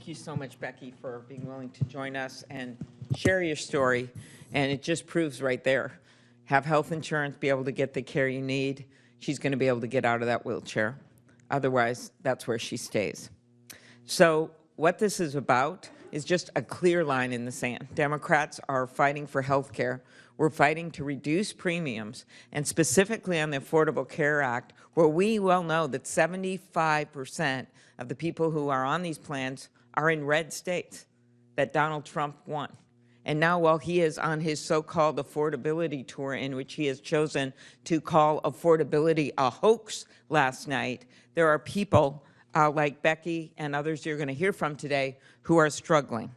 Thank you so much, Becky, for being willing to join us and share your story. And it just proves right there. Have health insurance, be able to get the care you need. She's going to be able to get out of that wheelchair. Otherwise, that's where she stays. So what this is about is just a clear line in the sand. Democrats are fighting for health care. We're fighting to reduce premiums, and specifically on the Affordable Care Act, where we well know that 75% of the people who are on these plans are in red states that Donald Trump won. And now, while he is on his so-called affordability tour, in which he has chosen to call affordability a hoax last night, there are people like Becky and others you're going to hear from today who are struggling.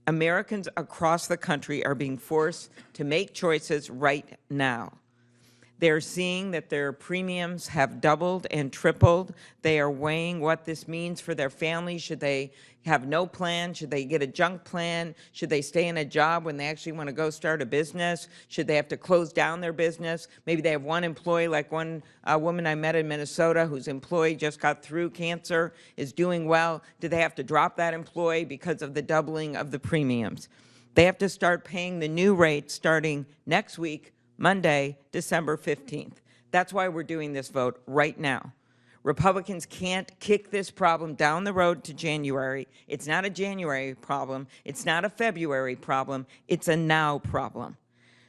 Americans across the country are being forced to make choices right now. They're seeing that their premiums have doubled and tripled. They are weighing what this means for their families. Should they have no plan? Should they get a junk plan? Should they stay in a job when they actually want to go start a business? Should they have to close down their business? Maybe they have one employee, like one woman I met in Minnesota whose employee just got through cancer, is doing well. Do they have to drop that employee because of the doubling of the premiums? They have to start paying the new rate starting next week, Monday, December 15th. That's why we're doing this vote right now. Republicans can't kick this problem down the road to January. It's not a January problem. It's not a February problem. It's a now problem.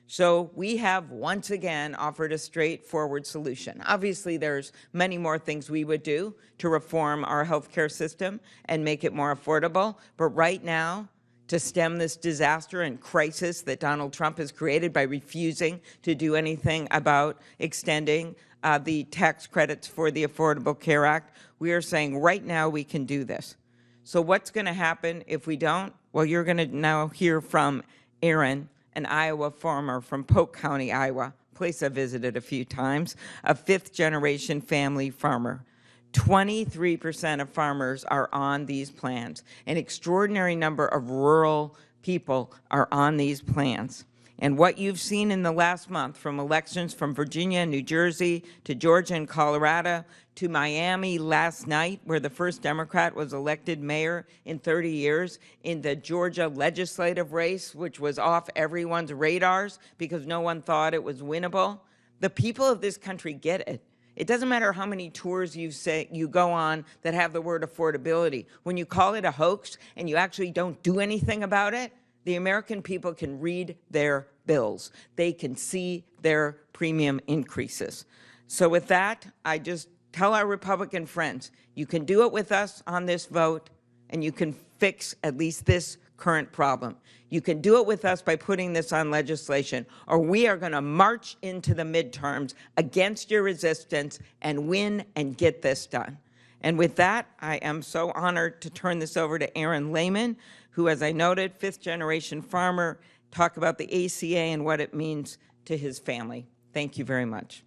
So we have once again offered a straightforward solution. Obviously, there's many more things we would do to reform our healthcare system and make it more affordable. But right now, to stem this disaster and crisis that Donald Trump has created by refusing to do anything about extending the tax credits for the Affordable Care Act, we are saying right now we can do this. So what's going to happen if we don't? Well, you're going to now hear from Aaron, an Iowa farmer from Polk County, Iowa, a place I visited a few times, a fifth-generation family farmer. 23% of farmers are on these plans. An extraordinary number of rural people are on these plans. And what you've seen in the last month, from elections from Virginia, New Jersey, to Georgia and Colorado, to Miami last night, where the first Democrat was elected mayor in 30 years, in the Georgia legislative race, which was off everyone's radars because no one thought it was winnable, the people of this country get it. It doesn't matter how many tours you go on that have the word affordability. When you call it a hoax and you actually don't do anything about it, the American people can read their bills. They can see their premium increases. So with that, I just tell our Republican friends, you can do it with us on this vote, and you can fix at least this current problem. You can do it with us by putting this on legislation, or we are going to march into the midterms against your resistance and win and get this done. And with that, I am so honored to turn this over to Aaron Lehman, who, as I noted, fifth-generation farmer, talk about the ACA and what it means to his family. Thank you very much.